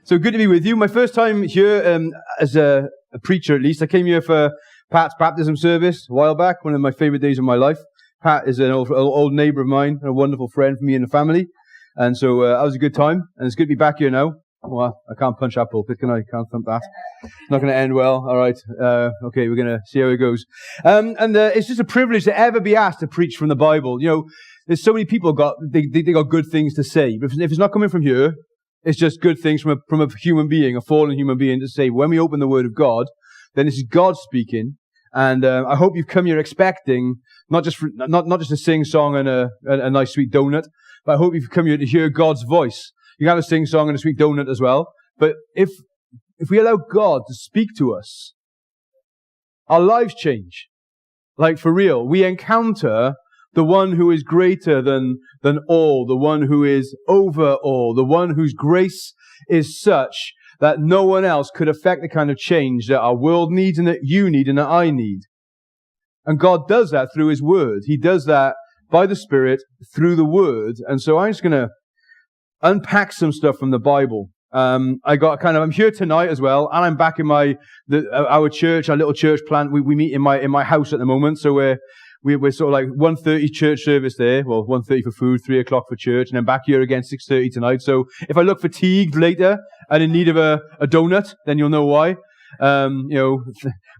So good to be with you. My first time here as a preacher, at least. I came here for Pat's baptism service a while back, one of my favourite days of my life. Pat is an old neighbour of mine, a wonderful friend for me and the family. And so that was a good time. And it's good to be back here now. Well, I can't punch that pulpit, can I? Can't thump that. It's not going to end well. All right. Okay, we're going to see how it goes. It's just a privilege to ever be asked to preach from the Bible. You know, there's so many people they got good things to say. But if it's not coming from here, it's just good things from a human being, a fallen human being, to say when we open the Word of God, then this is God speaking. And I hope you've come here expecting not just a sing song and a nice sweet donut, but I hope you've come here to hear God's voice. You can have a sing song and a sweet donut as well. But if we allow God to speak to us, our lives change. Like for real, we encounter the one who is greater than all, the one who is over all, the one whose grace is such that no one else could affect the kind of change that our world needs and that you need and that I need. And God does that through His Word. He does that by the Spirit through the Word. And so I'm just going to unpack some stuff from the Bible. I'm here tonight as well, and I'm back in our church, our little church plant. We meet in my house at the moment, so we're sort of like 1:30 church service there. Well, 1:30 for food, 3 o'clock for church, and then back here again 6:30 tonight. So if I look fatigued later and in need of a donut, then you'll know why.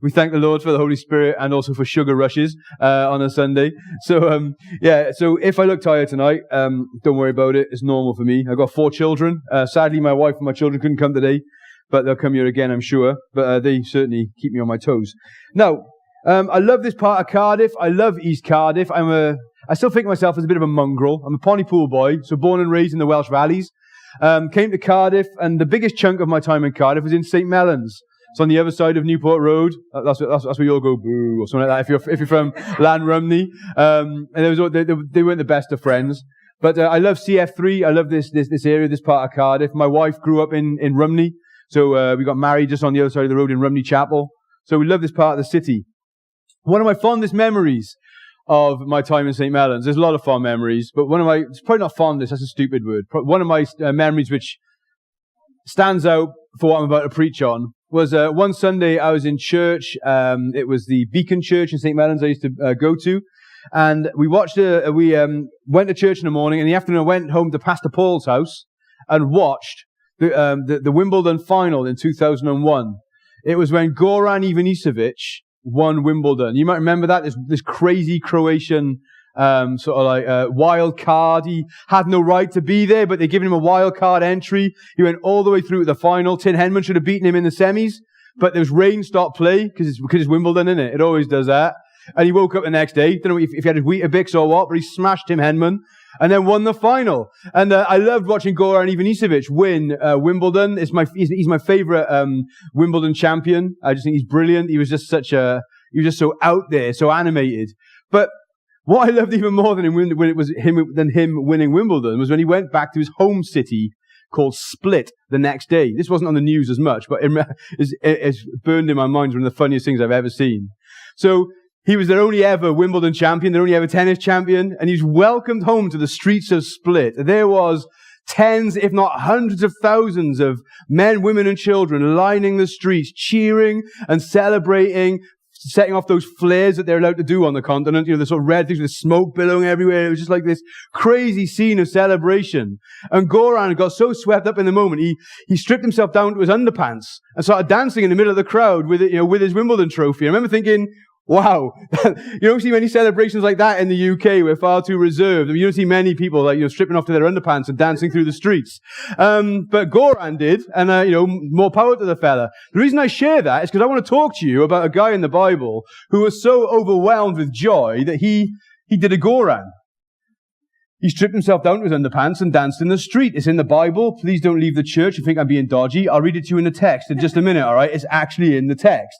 We thank the Lord for the Holy Spirit and also for sugar rushes on a Sunday. So so if I look tired tonight, don't worry about it. It's normal for me. I've got 4 children. Sadly, my wife and my children couldn't come today, but they'll come here again, I'm sure. But they certainly keep me on my toes. Now, I love this part of Cardiff. I love East Cardiff. I still think of myself as a bit of a mongrel. I'm a Pontypool boy, so born and raised in the Welsh Valleys. Came to Cardiff, and the biggest chunk of my time in Cardiff was in St. Mellons. It's on the other side of Newport Road. That's where you'll go boo or something like that if you're from Llanrumney. And they weren't the best of friends. But I love CF3. I love this area, this part of Cardiff. My wife grew up in Rumney, so we got married just on the other side of the road in Rumney Chapel. So we love this part of the city. One of my fondest memories of my time in St. Mellons, there's a lot of fond memories, but it's probably not fondest, that's a stupid word. One of my memories which stands out for what I'm about to preach on was one Sunday I was in church. It was the Beacon Church in St. Mellons I used to go to. And we went to church in the morning. In the afternoon I went home to Pastor Paul's house and watched the Wimbledon final in 2001. It was when Goran Ivanisevic won Wimbledon. You might remember that, this crazy Croatian wild card. He had no right to be there, but they're giving him a wild card entry. He went all the way through to the final. Tim Henman should have beaten him in the semis, but there was rain stopped play because it's Wimbledon, isn't it? It always does that. And he woke up the next day. Don't know if he had his Weetabix or what, but he smashed Tim Henman and then won the final. And I loved watching Goran Ivanisevic win Wimbledon. He's my favourite Wimbledon champion. I just think he's brilliant. He was just so out there, so animated. But what I loved even more than him winning Wimbledon was when he went back to his home city called Split the next day. This wasn't on the news as much, but it's burned in my mind. It's one of the funniest things I've ever seen. So he was their only ever Wimbledon champion, their only ever tennis champion, and he's welcomed home to the streets of Split. There was tens, if not hundreds of thousands of men, women, and children lining the streets, cheering and celebrating, setting off those flares that they're allowed to do on the continent, the sort of red things with smoke billowing everywhere. It was just like this crazy scene of celebration. And Goran got so swept up in the moment, he stripped himself down to his underpants and started dancing in the middle of the crowd with his Wimbledon trophy. I remember thinking, wow, you don't see many celebrations like that in the UK. We're far too reserved. I mean, you don't see many people stripping off to their underpants and dancing through the streets. But Goran did, and more power to the fella. The reason I share that is because I want to talk to you about a guy in the Bible who was so overwhelmed with joy that he did a Goran. He stripped himself down to his underpants and danced in the street. It's in the Bible. Please don't leave the church and think I'm being dodgy. I'll read it to you in the text in just a minute, all right? It's actually in the text.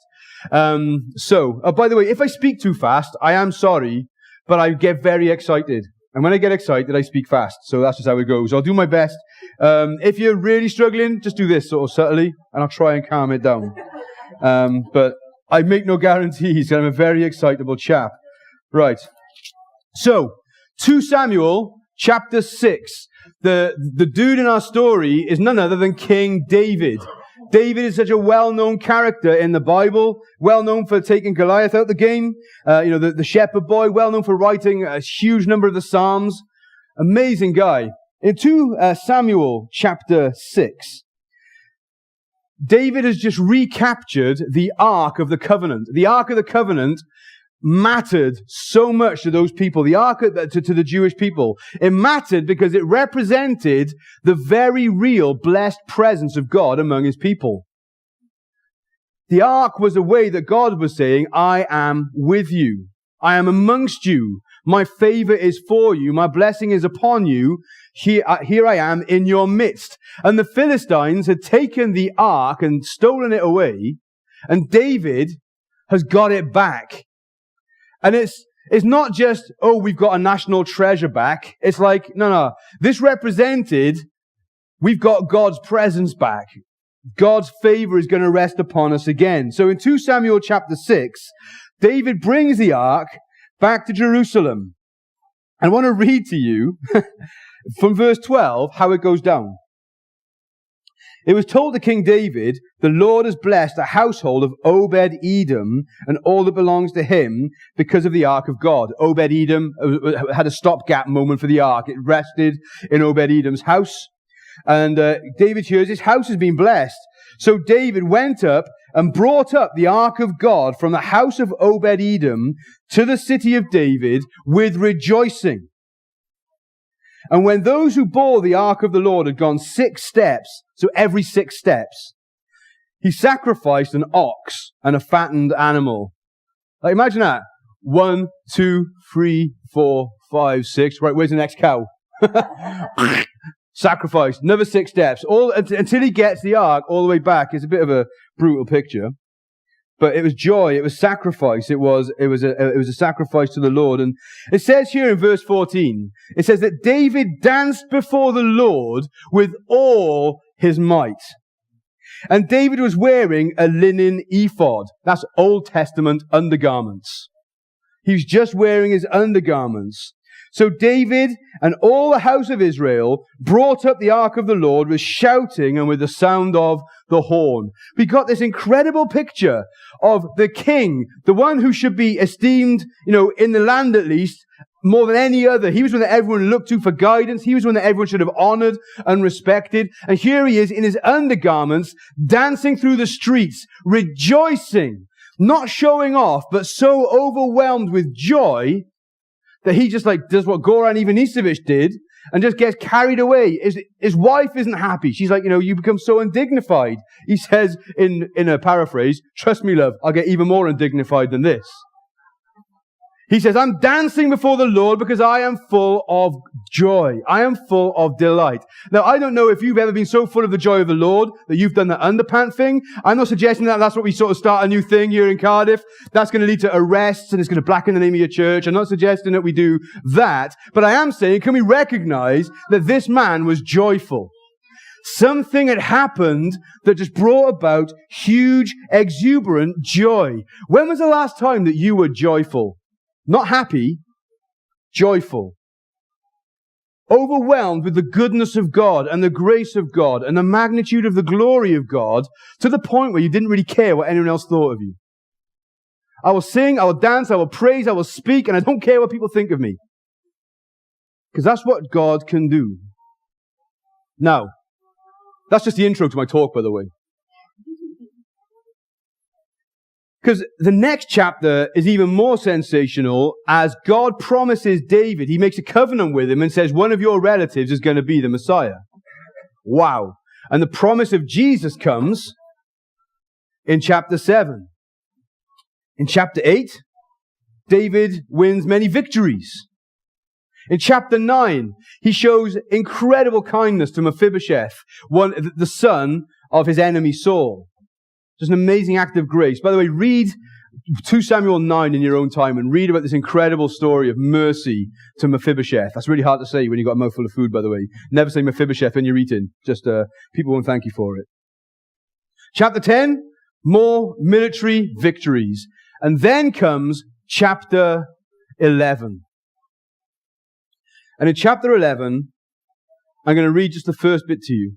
By the way, if I speak too fast, I am sorry, but I get very excited. And when I get excited, I speak fast. So that's just how it goes. I'll do my best. If you're really struggling, just do this sort of subtly, and I'll try and calm it down. But I make no guarantees, I'm a very excitable chap. Right. So, 2 Samuel chapter 6. The dude in our story is none other than King David. David is such a well-known character in the Bible, well-known for taking Goliath out the game. The shepherd boy, well-known for writing a huge number of the Psalms. Amazing guy. In 2 Samuel chapter 6, David has just recaptured the Ark of the Covenant. The Ark of the Covenant mattered so much to those people, the Ark to the Jewish people. It mattered because it represented the very real blessed presence of God among his people. The Ark was a way that God was saying, I am with you. I am amongst you. My favor is for you. My blessing is upon you. Here I am in your midst. And the Philistines had taken the Ark and stolen it away, and David has got it back. And it's not just, oh, we've got a national treasure back. It's like, no. This represented, we've got God's presence back. God's favor is going to rest upon us again. So in 2 Samuel chapter 6, David brings the Ark back to Jerusalem. I want to read to you from verse 12 how it goes down. It was told to King David, the Lord has blessed the household of Obed-Edom and all that belongs to him because of the Ark of God. Obed-Edom had a stopgap moment for the Ark. It rested in Obed-Edom's house. And David hears his house has been blessed. So David went up and brought up the Ark of God from the house of Obed-Edom to the city of David with rejoicing. And when those who bore the Ark of the Lord had gone 6 steps, so every 6 steps, he sacrificed an ox and a fattened animal. Like, imagine that. 1, 2, 3, 4, 5, 6. Right, where's the next cow? Sacrifice. Another 6 steps. All until he gets the Ark all the way back. It's a bit of a brutal picture. But it was joy. It was sacrifice. It was a sacrifice to the Lord. And it says here in verse 14, it says that David danced before the Lord with all his might. And David was wearing a linen ephod. That's Old Testament undergarments. He was just wearing his undergarments. So David and all the house of Israel brought up the Ark of the Lord with shouting and with the sound of the horn. We got this incredible picture of the king, the one who should be esteemed, in the land at least, more than any other. He was one that everyone looked to for guidance. He was one that everyone should have honored and respected. And here he is in his undergarments, dancing through the streets, rejoicing, not showing off, but so overwhelmed with joy that he just does what Goran Ivanisevic did and just gets carried away. His wife isn't happy. She's like, you become so undignified. He says in a paraphrase, trust me, love, I'll get even more undignified than this. He says, I'm dancing before the Lord because I am full of joy. I am full of delight. Now, I don't know if you've ever been so full of the joy of the Lord that you've done the underpant thing. I'm not suggesting that that's what we sort of start a new thing here in Cardiff. That's going to lead to arrests and it's going to blacken the name of your church. I'm not suggesting that we do that. But I am saying, can we recognize that this man was joyful? Something had happened that just brought about huge, exuberant joy. When was the last time that you were joyful? Not happy, joyful. Overwhelmed with the goodness of God and the grace of God and the magnitude of the glory of God to the point where you didn't really care what anyone else thought of you. I will sing, I will dance, I will praise, I will speak, and I don't care what people think of me. Because that's what God can do. Now, that's just the intro to my talk, by the way. Because the next chapter is even more sensational as God promises David, he makes a covenant with him and says, one of your relatives is going to be the Messiah. Wow. And the promise of Jesus comes in chapter 7. In chapter 8, David wins many victories. In chapter 9, he shows incredible kindness to Mephibosheth, the son of his enemy Saul. Just an amazing act of grace. By the way, read 2 Samuel 9 in your own time and read about this incredible story of mercy to Mephibosheth. That's really hard to say when you've got a mouthful of food, by the way. Never say Mephibosheth when you're eating. Just people won't thank you for it. Chapter 10, more military victories. And then comes chapter 11. And in chapter 11, I'm going to read just the first bit to you.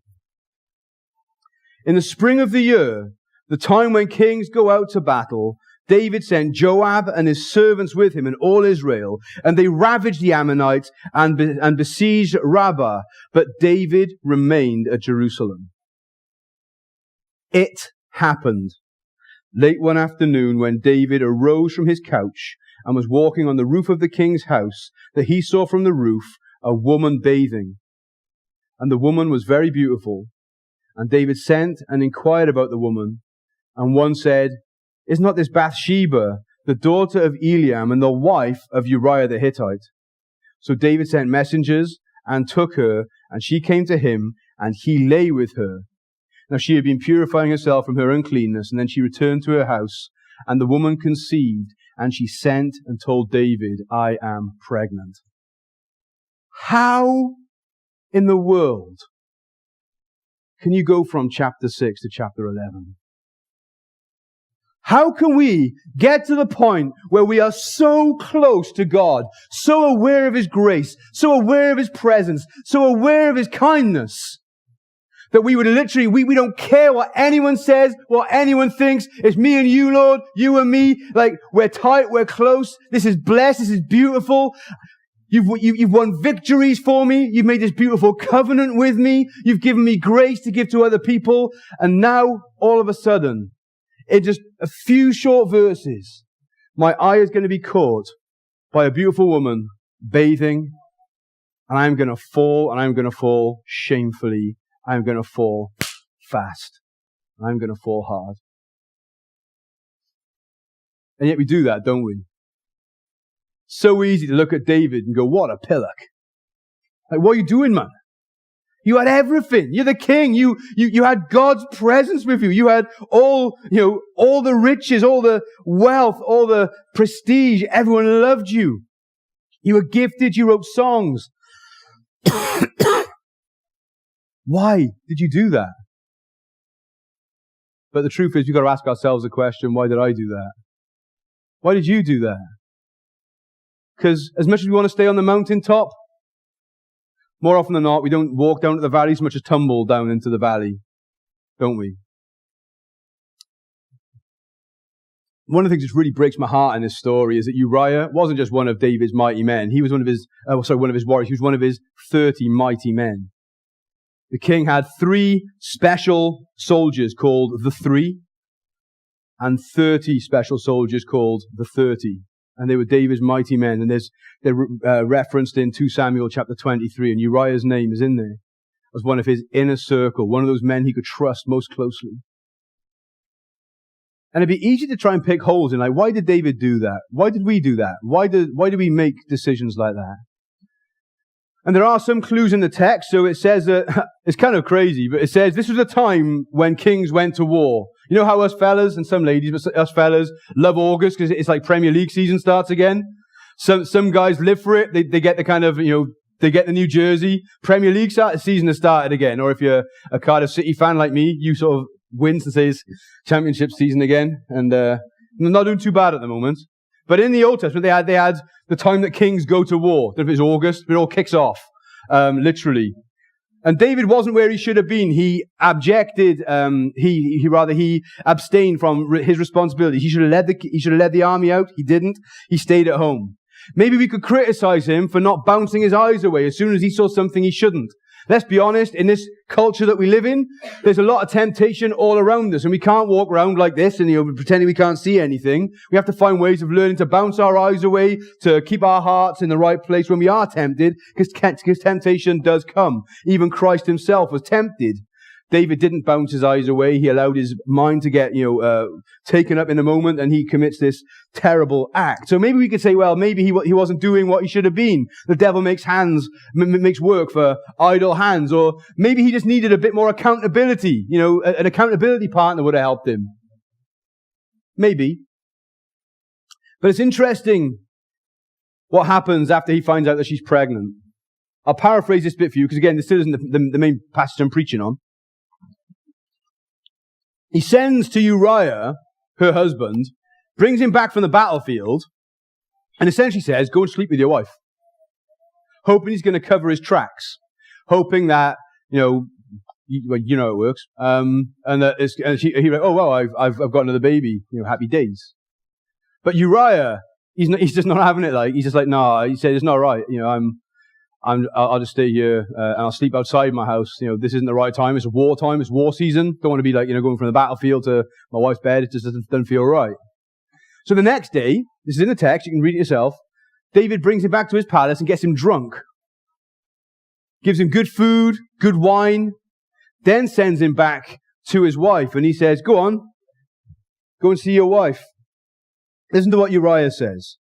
In the spring of the year, the time when kings go out to battle, David sent Joab and his servants with him and all Israel, and they ravaged the Ammonites and besieged Rabbah, but David remained at Jerusalem. It happened late one afternoon when David arose from his couch and was walking on the roof of the king's house that he saw from the roof a woman bathing. And the woman was very beautiful. And David sent and inquired about the woman. And one said, "Is not this Bathsheba, the daughter of Eliam and the wife of Uriah the Hittite?" So David sent messengers and took her, and she came to him, and he lay with her. Now she had been purifying herself from her uncleanness, and then she returned to her house, and the woman conceived, and she sent and told David, "I am pregnant." How in the world can you go from chapter 6 to chapter 11? How can we get to the point where we are so close to God, so aware of His grace, so aware of His presence, so aware of His kindness, that we would literally, we don't care what anyone says, what anyone thinks. It's me and you, Lord, you and me. Like, we're tight, we're close. This is blessed, this is beautiful. You've won victories for me. You've made this beautiful covenant with me. You've given me grace to give to other people. And now, all of a sudden, in just a few short verses, my eye is going to be caught by a beautiful woman bathing, and I'm going to fall, and I'm going to fall shamefully. I'm going to fall fast. I'm going to fall hard. And yet we do that, don't we? So easy to look at David and go, what a pillock. Like, what are you doing, man? You had everything. You're the king. You had God's presence with you. You had all the riches, all the wealth, all the prestige. Everyone loved you. You were gifted. You wrote songs. Why did you do that? But the truth is, we've got to ask ourselves the question, why did I do that? Why did you do that? Because as much as we want to stay on the mountaintop, more often than not, we don't walk down to the valley so much as tumble down into the valley, don't we? One of the things that really breaks my heart in this story is that Uriah wasn't just one of David's mighty men. He was one of his warriors. He was one of his 30 mighty men. The king had 3 special soldiers called the 3 and 30 special soldiers called the 30. And they were David's mighty men. And they're referenced in 2 Samuel chapter 23. And Uriah's name is in there as one of his inner circle, one of those men he could trust most closely. And it'd be easy to try and pick holes in, like, why did David do that? Why did we do that? Why do we make decisions like that? And there are some clues in the text. So it says that, it's kind of crazy, but it says this was a time when kings went to war. You know how us fellas, and some ladies, but us fellas love August because it's like Premier League season starts again. Some guys live for it. They get the kind of, they get the new jersey. Premier League season has started again. Or if you're a Cardiff City fan like me, you sort of win and say it's championship season again. And not doing too bad at the moment. But in the Old Testament, they had the time that kings go to war. If it's August, it all kicks off, literally. And David wasn't where he should have been. He objected. He abstained from his responsibility. He should have led the army out. He didn't. He stayed at home. Maybe we could criticize him for not bouncing his eyes away as soon as he saw something he shouldn't. Let's be honest, in this culture that we live in, there's a lot of temptation all around us, and we can't walk around like this and pretending we can't see anything. We have to find ways of learning to bounce our eyes away, to keep our hearts in the right place when we are tempted, because temptation does come. Even Christ himself was tempted. David didn't bounce his eyes away. He allowed his mind to get, taken up in a moment, and he commits this terrible act. So maybe we could say, well, maybe he wasn't doing what he should have been. The devil makes work for idle hands, or maybe he just needed a bit more accountability. An accountability partner would have helped him. Maybe. But it's interesting what happens after he finds out that she's pregnant. I'll paraphrase this bit for you, because again, this still isn't the main passage I'm preaching on. He sends to Uriah, her husband, brings him back from the battlefield, and essentially says, go and sleep with your wife. hoping he's going to cover his tracks, hoping that, you know it works, and that he's like, oh well, I've got another baby, happy days. But Uriah, he's just not having it. Like, he's just like, nah. He said, it's not right. I'll just stay here and I'll sleep outside my house. This isn't the right time. It's war time. It's war season. Don't want to be like, going from the battlefield to my wife's bed. It just doesn't feel right. So the next day, this is in the text, you can read it yourself, David brings him back to his palace and gets him drunk. Gives him good food, good wine, then sends him back to his wife. And he says, go on, go and see your wife. Listen to what Uriah says.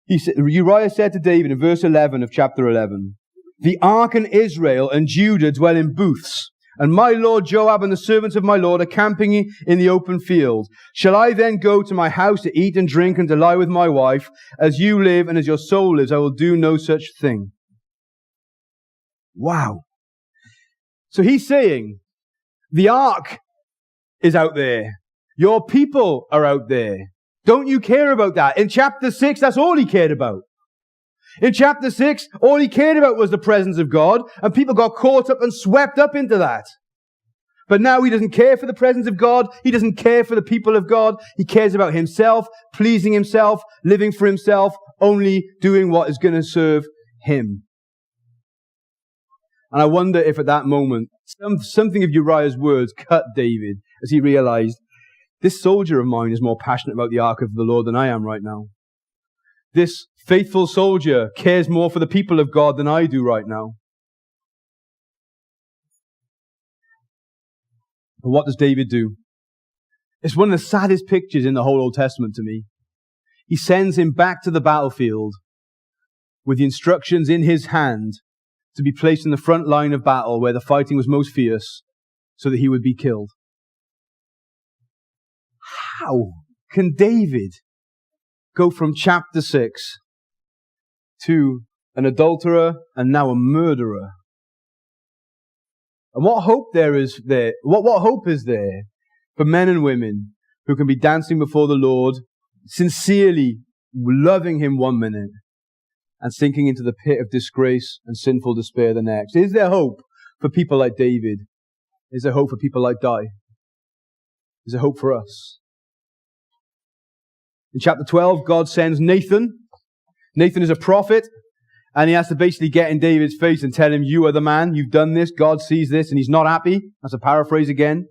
Uriah said to David in verse 11 of chapter 11, the ark and Israel and Judah dwell in booths, and my lord Joab and the servants of my lord are camping in the open field. Shall I then go to my house to eat and drink and to lie with my wife? As you live and as your soul lives, I will do no such thing. Wow. So he's saying, the ark is out there. Your people are out there. Don't you care about that? In chapter 6, that's all he cared about. In chapter 6, all he cared about was the presence of God, and people got caught up and swept up into that. But now he doesn't care for the presence of God. He doesn't care for the people of God. He cares about himself, pleasing himself, living for himself, only doing what is going to serve him. And I wonder if at that moment, something of Uriah's words cut David as he realized, this soldier of mine is more passionate about the ark of the Lord than I am right now. This faithful soldier cares more for the people of God than I do right now. But what does David do? It's one of the saddest pictures in the whole Old Testament to me. He sends him back to the battlefield with the instructions in his hand to be placed in the front line of battle where the fighting was most fierce so that he would be killed. How can David go from chapter 6 to an adulterer and now a murderer? And what hope is there for men and women who can be dancing before the Lord, sincerely loving him one minute and sinking into the pit of disgrace and sinful despair the next? Is there hope for people like David? Is there hope for people like Dai? Is there hope for us? In chapter 12, God sends Nathan. Nathan is a prophet, and he has to basically get in David's face and tell him, you are the man, you've done this, God sees this, and he's not happy. That's a paraphrase again.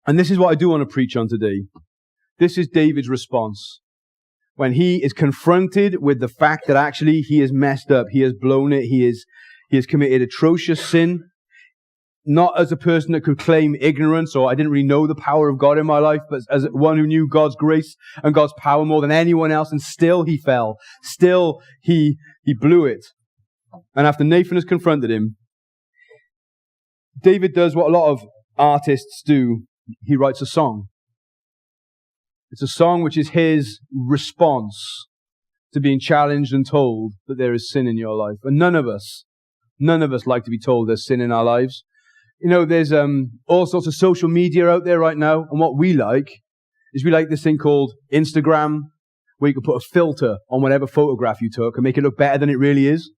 And this is what I do want to preach on today. This is David's response. When he is confronted with the fact that actually he has messed up, he has blown it, he has committed atrocious sin, not as a person that could claim ignorance or I didn't really know the power of God in my life, but as one who knew God's grace and God's power more than anyone else, and still he fell. Still he blew it. And after Nathan has confronted him, David does what a lot of artists do. He writes a song. It's a song which is his response to being challenged and told that there is sin in your life. And none of us like to be told there's sin in our lives. There's all sorts of social media out there right now, and what we like is we like this thing called Instagram, where you can put a filter on whatever photograph you took and make it look better than it really is.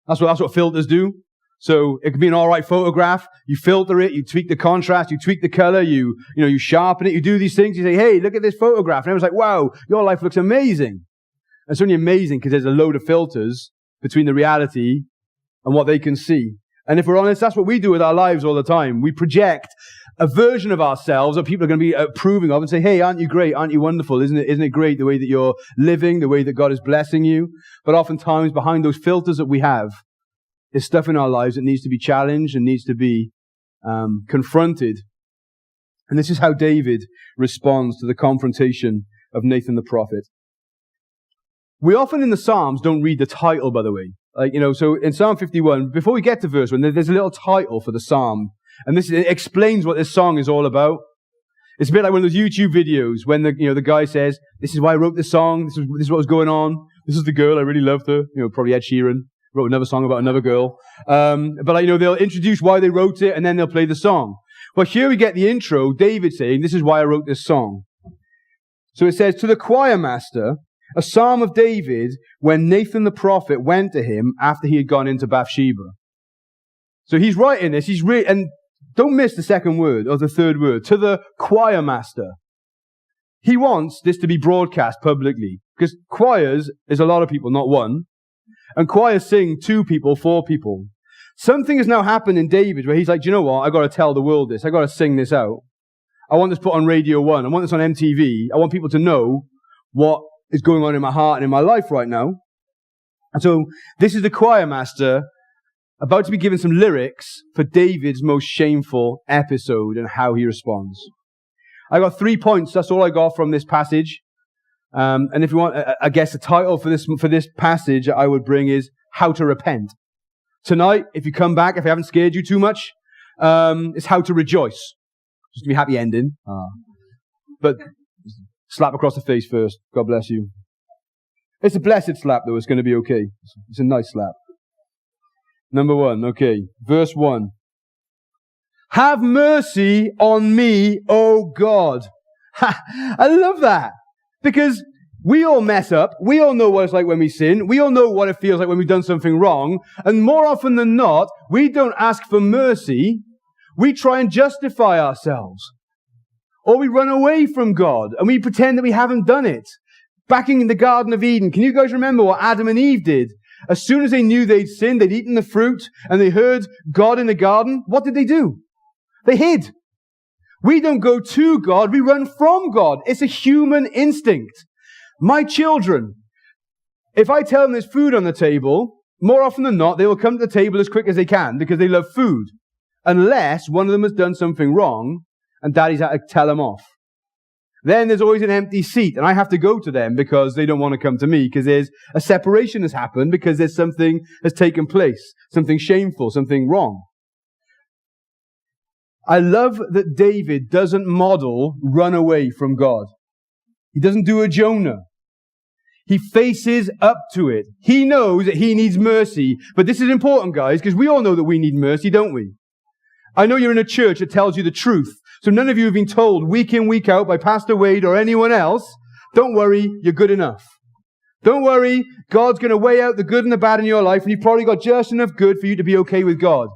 That's what filters do. So it could be an all right photograph. You filter it, you tweak the contrast, you tweak the color, you sharpen it, you do these things. You say, hey, look at this photograph. And everyone's like, wow, your life looks amazing. And it's only amazing because there's a load of filters between the reality and what they can see. And if we're honest, that's what we do with our lives all the time. We project a version of ourselves that people are going to be approving of and say, hey, aren't you great? Aren't you wonderful? Isn't it great the way that you're living, the way that God is blessing you? But oftentimes behind those filters that we have is stuff in our lives that needs to be challenged and needs to be confronted. And this is how David responds to the confrontation of Nathan the prophet. We often in the Psalms don't read the title, by the way. So in Psalm 51, before we get to verse 1, there's a little title for the Psalm. And it explains what this song is all about. It's a bit like one of those YouTube videos when the guy says, this is why I wrote this song, this is what was going on, this is the girl, I really loved her. Probably Ed Sheeran wrote another song about another girl. They'll introduce why they wrote it and then they'll play the song. But here we get the intro, David saying, this is why I wrote this song. So it says, to the choir master, a psalm of David, when Nathan the prophet went to him after he had gone into Bathsheba. So he's writing this, and don't miss the second word, or the third word, to the choir master. He wants this to be broadcast publicly, because choirs is a lot of people, not one. And choirs sing 2 people, 4 people. Something has now happened in David where he's like, do you know what? I got to tell the world this. I got to sing this out. I want this put on Radio 1. I want this on MTV. I want people to know what is going on in my heart and in my life right now. And so this is the choir master about to be given some lyrics for David's most shameful episode and how he responds. I got 3 points. That's all I got from this passage. And if you want, I guess the title for this passage I would bring is How to Repent. Tonight, if you come back, if I haven't scared you too much, it's How to Rejoice. Just to be happy ending. But slap across the face first. God bless you. It's a blessed slap, though. It's going to be okay. It's a nice slap. Number 1, okay. Verse 1. Have mercy on me, O God. I love that. Because we all mess up. We all know what it's like when we sin. We all know what it feels like when we've done something wrong. And more often than not, we don't ask for mercy. We try and justify ourselves. Or we run away from God and we pretend that we haven't done it. Back in the Garden of Eden, can you guys remember what Adam and Eve did? As soon as they knew they'd sinned, they'd eaten the fruit, and they heard God in the garden, what did they do? They hid. We don't go to God, we run from God. It's a human instinct. My children, if I tell them there's food on the table, more often than not, they will come to the table as quick as they can because they love food. Unless one of them has done something wrong and daddy's had to tell them off. Then there's always an empty seat and I have to go to them because they don't want to come to me because there's a separation has happened because there's something has taken place. Something shameful, something wrong. I love that David doesn't model run away from God. He doesn't do a Jonah. He faces up to it. He knows that he needs mercy. But this is important, guys, because we all know that we need mercy, don't we? I know you're in a church that tells you the truth. So none of you have been told week in, week out by Pastor Wade or anyone else, don't worry, you're good enough. Don't worry, God's going to weigh out the good and the bad in your life, and you've probably got just enough good for you to be okay with God.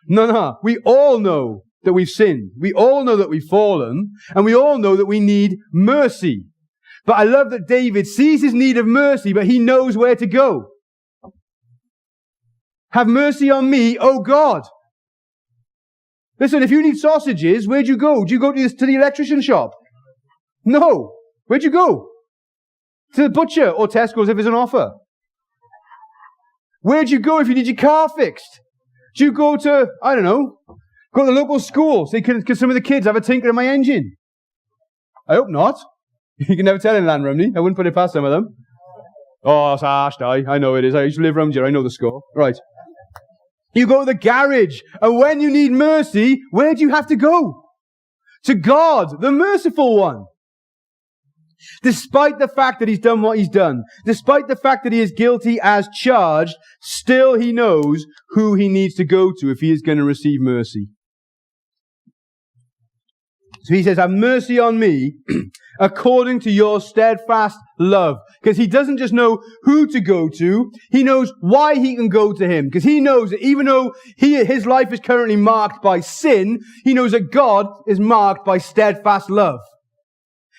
No. We all know that we've sinned. We all know that we've fallen, and we all know that we need mercy. But I love that David sees his need of mercy, but he knows where to go. Have mercy on me, O God. Listen, if you need sausages, where'd you go? Do you go to the electrician shop? No. Where'd you go? To the butcher or Tesco's if it's an offer. Where'd you go if you need your car fixed? Do you go to, I don't know, go to the local school so can some of the kids have a tinker in my engine? I hope not. You can never tell in Llanrumney. I wouldn't put it past some of them. Oh, it's harsh, Dai. I know it is. I used to live around here. I know the score. Right. You go to the garage, and when you need mercy, where do you have to go? To God, the merciful one. Despite the fact that he's done what he's done, despite the fact that he is guilty as charged, still he knows who he needs to go to if he is going to receive mercy. So he says, have mercy on me according to your steadfast love. Because he doesn't just know who to go to, he knows why he can go to him. Because he knows that even though his life is currently marked by sin, he knows that God is marked by steadfast love.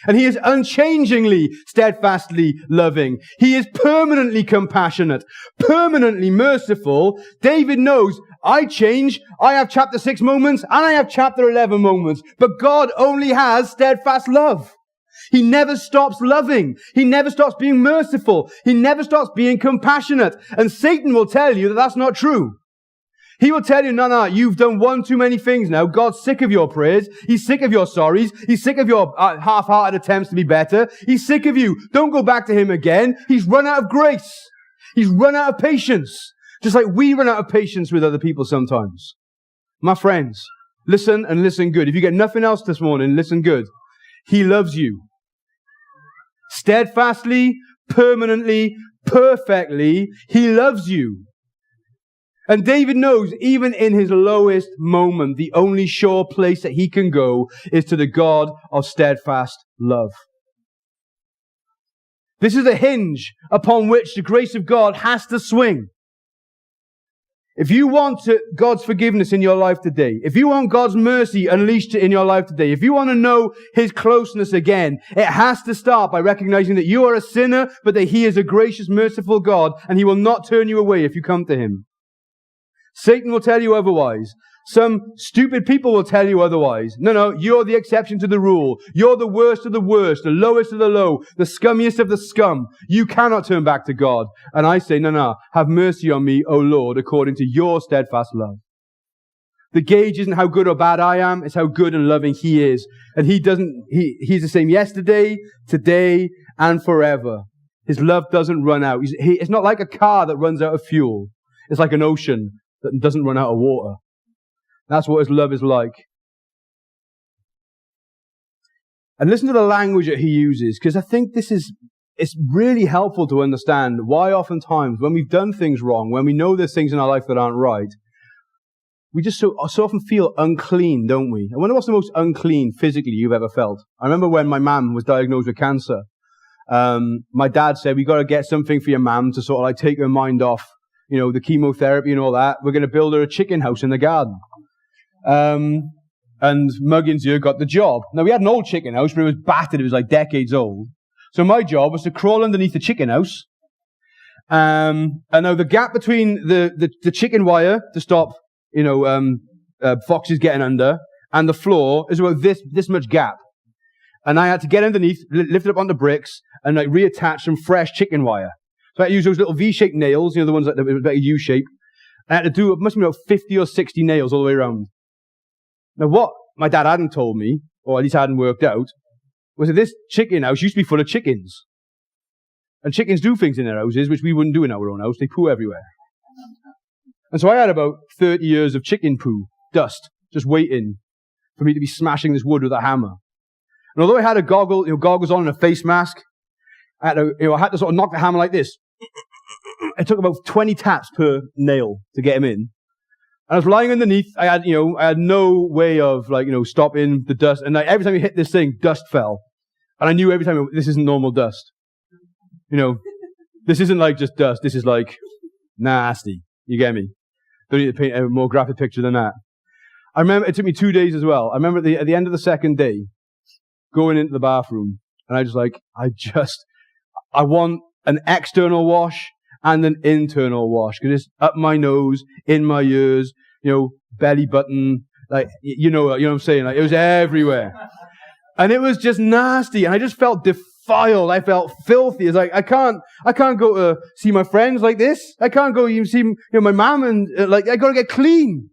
And he is unchangingly, steadfastly loving. He is permanently compassionate, permanently merciful. David knows, I change. I have chapter 6 moments and I have chapter 11 moments. But God only has steadfast love. He never stops loving. He never stops being merciful. He never stops being compassionate. And Satan will tell you that that's not true. He will tell you, no, you've done one too many things now. God's sick of your prayers. He's sick of your sorries. He's sick of your half-hearted attempts to be better. He's sick of you. Don't go back to him again. He's run out of grace. He's run out of patience. Just like we run out of patience with other people sometimes. My friends, listen and listen good. If you get nothing else this morning, listen good. He loves you. Steadfastly, permanently, perfectly, he loves you. And David knows, even in his lowest moment, the only sure place that he can go is to the God of steadfast love. This is a hinge upon which the grace of God has to swing. If you want God's forgiveness in your life today, if you want God's mercy unleashed in your life today, if you want to know His closeness again, it has to start by recognizing that you are a sinner, but that He is a gracious, merciful God, and He will not turn you away if you come to Him. Satan will tell you otherwise. Some stupid people will tell you otherwise. No, you're the exception to the rule. You're the worst of the worst, the lowest of the low, the scummiest of the scum. You cannot turn back to God. And I say, no, have mercy on me, O Lord, according to your steadfast love. The gauge isn't how good or bad I am, it's how good and loving He is. And He's the same yesterday, today, and forever. His love doesn't run out. It's not like a car that runs out of fuel. It's like an ocean that doesn't run out of water. That's what His love is like. And listen to the language that He uses, because I think it's really helpful to understand why oftentimes when we've done things wrong, when we know there's things in our life that aren't right, we just so often feel unclean, don't we? I wonder what's the most unclean physically you've ever felt. I remember when my mum was diagnosed with cancer, my dad said, we got to get something for your mum to sort of like take her mind off, the chemotherapy and all that. We're going to build her a chicken house in the garden. And Muggins here got the job. Now, we had an old chicken house, but it was battered. It was like decades old. So my job was to crawl underneath the chicken house. And now the gap between the chicken wire to stop, foxes getting under and the floor is about this much gap. And I had to get underneath, lift it up onto bricks and like reattach some fresh chicken wire. So I had to use those little V-shaped nails, the ones that were like a U-shape. I had to do, it must be about 50 or 60 nails all the way around. Now, what my dad hadn't told me, or at least hadn't worked out, was that this chicken house used to be full of chickens. And chickens do things in their houses which we wouldn't do in our own house. They poo everywhere. And so I had about 30 years of chicken poo, dust, just waiting for me to be smashing this wood with a hammer. And although I had a goggles on and a face mask, I had to sort of knock the hammer like this. It took about 20 taps per nail to get him in. And I was lying underneath. I had no way of stopping the dust. And every time you hit this thing, dust fell. And I knew every time this isn't normal dust. This isn't like just dust. This is like nasty. You get me? Don't need to paint a more graphic picture than that. I remember it took me 2 days as well. I remember at the end of the second day, going into the bathroom, and I want an external wash and an internal wash, because it's up my nose, in my ears, belly button, like, you know what I'm saying? Like, it was everywhere. And it was just nasty, and I just felt defiled. I felt filthy. It's like, I can't go to see my friends like this. I can't go even see, my mom, and I gotta get clean.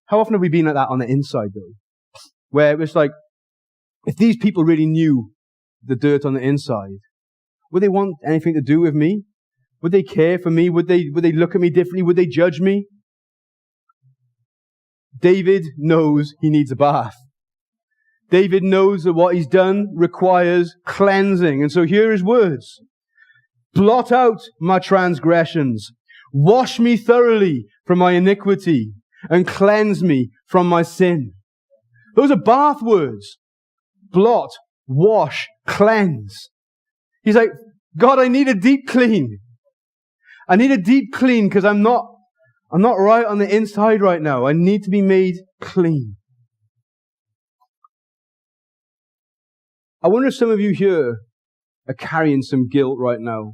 How often have we been like that on the inside, though? Where it was like, if these people really knew the dirt on the inside, would they want anything to do with me? Would they care for me? Would they look at me differently? Would they judge me? David knows he needs a bath. David knows that what he's done requires cleansing. And so here are his words. Blot out my transgressions. Wash me thoroughly from my iniquity and cleanse me from my sin. Those are bath words. Blot, wash, cleanse. He's like, God, I need a deep clean. I need a deep clean because I'm not right on the inside right now. I need to be made clean. I wonder if some of you here are carrying some guilt right now.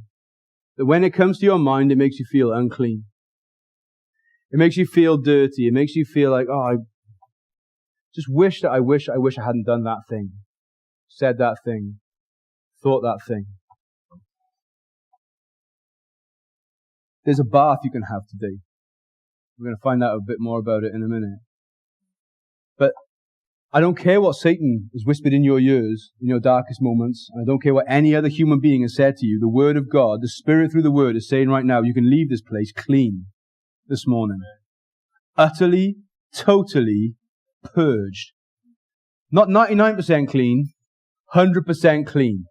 That when it comes to your mind, it makes you feel unclean. It makes you feel dirty. It makes you feel like, I just wish I hadn't done that thing, said that thing, thought that thing. There's a bath you can have today. We're going to find out a bit more about it in a minute. But I don't care what Satan has whispered in your ears in your darkest moments. I don't care what any other human being has said to you. The Word of God, the Spirit through the Word is saying right now, you can leave this place clean this morning. Utterly, totally purged. Not 99% clean, 100% clean.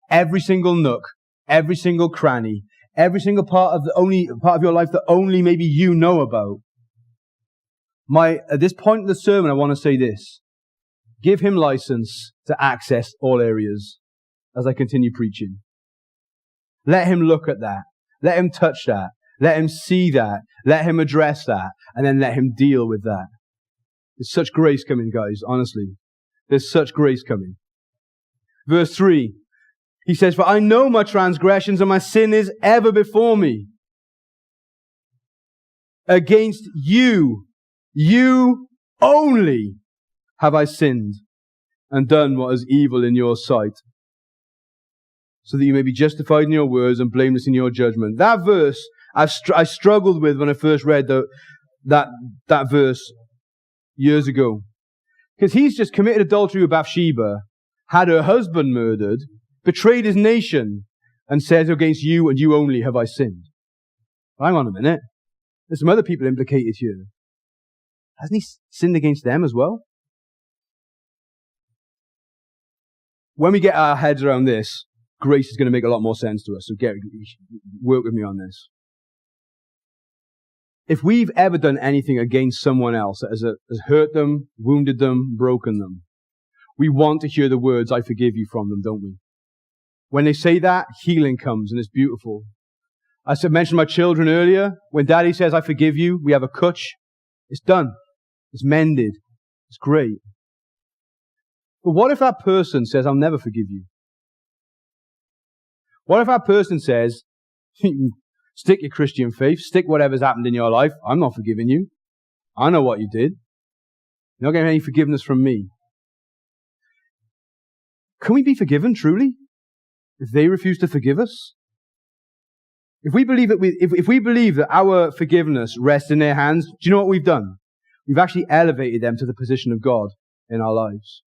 Every single nook, every single cranny, every single part of your life that only maybe you know about. At this point in the sermon, I want to say this. Give him license to access all areas. as I continue preaching. Let him look at that. Let him touch that. Let him see that. Let him address that. And then let him deal with that. There's such grace coming, guys, honestly. There's such grace coming. Verse 3, he says, "For I know my transgressions and my sin is ever before me. Against you, you only have I sinned and done what is evil in your sight, so that you may be justified in your words and blameless in your judgment." That verse I struggled with when I first read that verse years ago. Because he's just committed adultery with Bathsheba, had her husband murdered, betrayed his nation, and says, "Against you and you only have I sinned." Hang on a minute. There's some other people implicated here. Hasn't he sinned against them as well? When we get our heads around this, grace is going to make a lot more sense to us. So work with me on this. If we've ever done anything against someone else that has hurt them, wounded them, broken them, we want to hear the words, "I forgive you," from them, don't we? When they say that, healing comes and it's beautiful. I mentioned my children earlier. When Daddy says, "I forgive you," we have a kutch. It's done. It's mended. It's great. But what if that person says, "I'll never forgive you"? What if that person says, "Stick your Christian faith, stick whatever's happened in your life, I'm not forgiving you. I know what you did. You're not getting any forgiveness from me"? Can we be forgiven truly if they refuse to forgive us? If we believe that our forgiveness rests in their hands, do you know what we've done? We've actually elevated them to the position of God in our lives.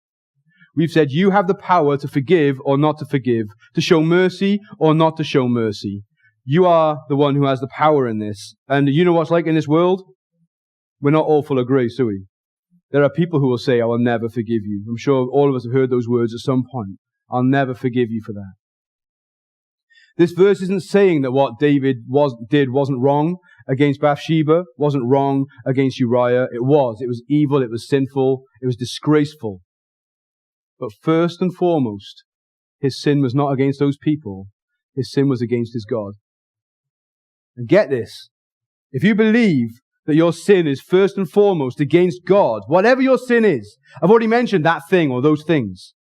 We've said, "You have the power to forgive or not to forgive, to show mercy or not to show mercy. You are the one who has the power in this." And you know what's like in this world? We're not all full of grace, are we? There are people who will say, "I will never forgive you." I'm sure all of us have heard those words at some point. "I'll never forgive you for that." This verse isn't saying that what David did wasn't wrong against Bathsheba, wasn't wrong against Uriah. It was. It was evil, it was sinful, it was disgraceful. But first and foremost, his sin was not against those people. His sin was against his God. And get this. If you believe that your sin is first and foremost against God, whatever your sin is, I've already mentioned that thing or those things.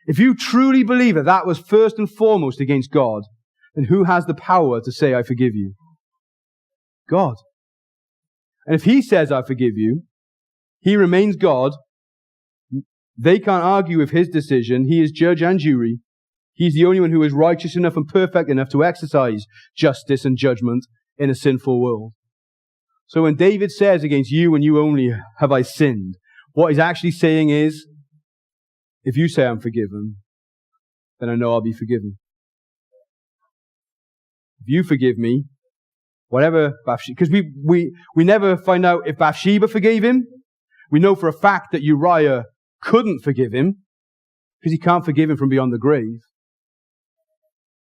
If you truly believe that that was first and foremost against God, then who has the power to say, "I forgive you"? God. And if he says, "I forgive you," he remains God. They can't argue with his decision. He is judge and jury. He's the only one who is righteous enough and perfect enough to exercise justice and judgment in a sinful world. So when David says, "Against you and you only have I sinned," what he's actually saying is, if you say I'm forgiven, then I know I'll be forgiven. If you forgive me, whatever Bathsheba, because we never find out if Bathsheba forgave him. We know for a fact that Uriah couldn't forgive him because he can't forgive him from beyond the grave.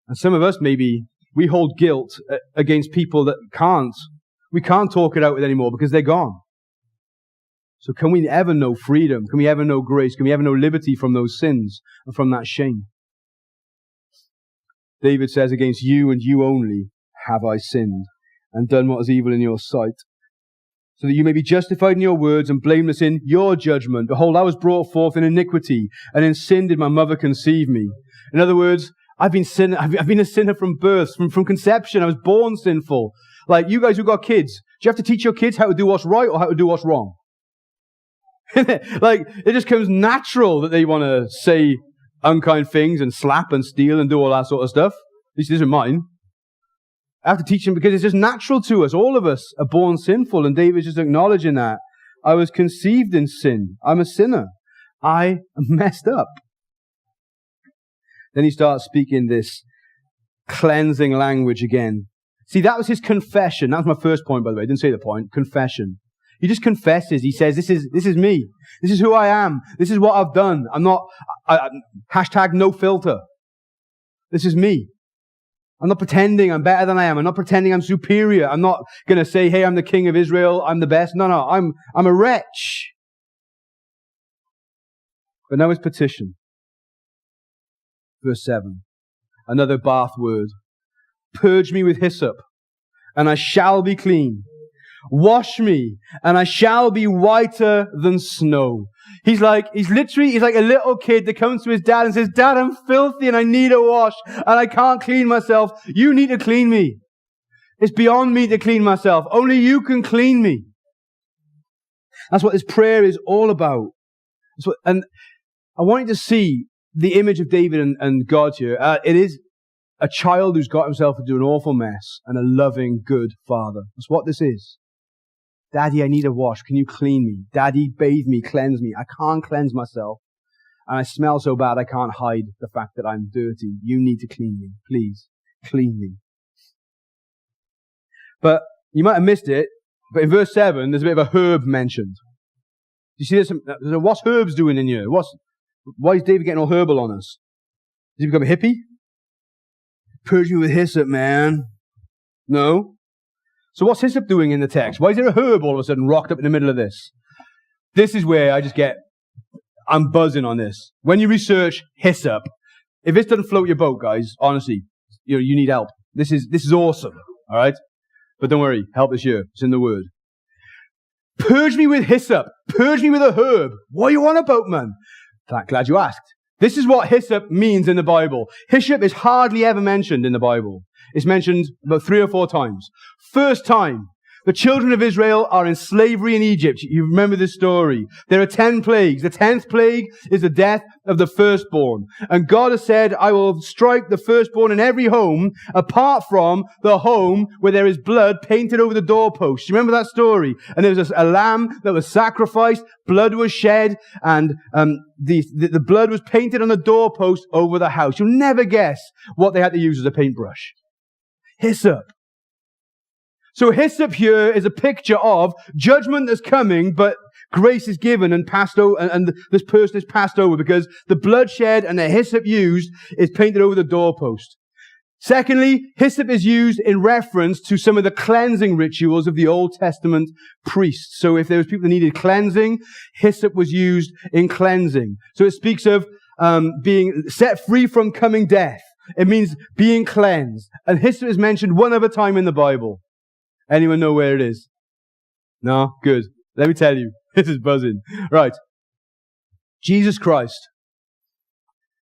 And some of us, maybe, we hold guilt against people that we can't talk it out with anymore because they're gone. So can we ever know freedom? Can we ever know grace? Can we ever know liberty from those sins and from that shame? David says, "Against you and you only have I sinned and done what is evil in your sight, so that you may be justified in your words and blameless in your judgment. Behold, I was brought forth in iniquity, and in sin did my mother conceive me." In other words, I've been a sinner from birth, from conception. I was born sinful. Like you guys who got kids, do you have to teach your kids how to do what's right or how to do what's wrong? Like, it just comes natural that they want to say unkind things and slap and steal and do all that sort of stuff. At least these are mine. I have to teach them because it's just natural to us. All of us are born sinful, and David's just acknowledging that. I was conceived in sin. I'm a sinner. I am messed up. Then he starts speaking this cleansing language again. See, that was his confession. That was my first point, by the way. I didn't say the point. Confession. He just confesses. He says, this is me. This is who I am. This is what I've done. I'm not, hashtag no filter. This is me. I'm not pretending I'm better than I am. I'm not pretending I'm superior. I'm not going to say, "Hey, I'm the king of Israel. I'm the best." No, I'm a wretch. But now his petition. Verse 7. Another bath word. Purge me with hyssop, and I shall be clean. Wash me, and I shall be whiter than snow. He's like a little kid that comes to his dad and says, Dad, I'm filthy and I need a wash and I can't clean myself. You need to clean me. It's beyond me to clean myself. Only you can clean me. That's what this prayer is all about. And I want you to see the image of David and God here. It is a child who's got himself into an awful mess and a loving, good father. That's what this is. Daddy, I need a wash. Can you clean me? Daddy, bathe me, cleanse me. I can't cleanse myself. And I smell so bad I can't hide the fact that I'm dirty. You need to clean me. Please, clean me. But you might have missed it, but in verse 7, there's a bit of a herb mentioned. You see, what's herbs doing in here? Why is David getting all herbal on us? Has he become a hippie? Purge me with hyssop, man. No. So what's hyssop doing in the text? Why is there a herb all of a sudden rocked up in the middle of this? This is where I'm buzzing on this. When you research hyssop, if this doesn't float your boat, guys, honestly, you need help. This is awesome, all right? But don't worry, help is here. It's in the word. Purge me with hyssop. Purge me with a herb. What are you on about, man? Glad you asked. This is what hyssop means in the Bible. Hyssop is hardly ever mentioned in the Bible. It's mentioned about 3 or 4 times. First time, the children of Israel are in slavery in Egypt. You remember this story. There are 10 plagues. The 10th plague is the death of the firstborn. And God has said, I will strike the firstborn in every home, apart from the home where there is blood painted over the doorpost. You remember that story? And there was a lamb that was sacrificed, blood was shed, and the blood was painted on the doorpost over the house. You'll never guess what they had to use as a paintbrush. Hyssop. So hyssop here is a picture of judgment that's coming, but grace is given and passed over, and this person is passed over because the bloodshed and the hyssop used is painted over the doorpost. Secondly, hyssop is used in reference to some of the cleansing rituals of the Old Testament priests. So if there was people that needed cleansing, hyssop was used in cleansing. So it speaks of being set free from coming death. It means being cleansed. And hyssop is mentioned one other time in the Bible. Anyone know where it is? No? Good. Let me tell you. This is buzzing. Right. Jesus Christ,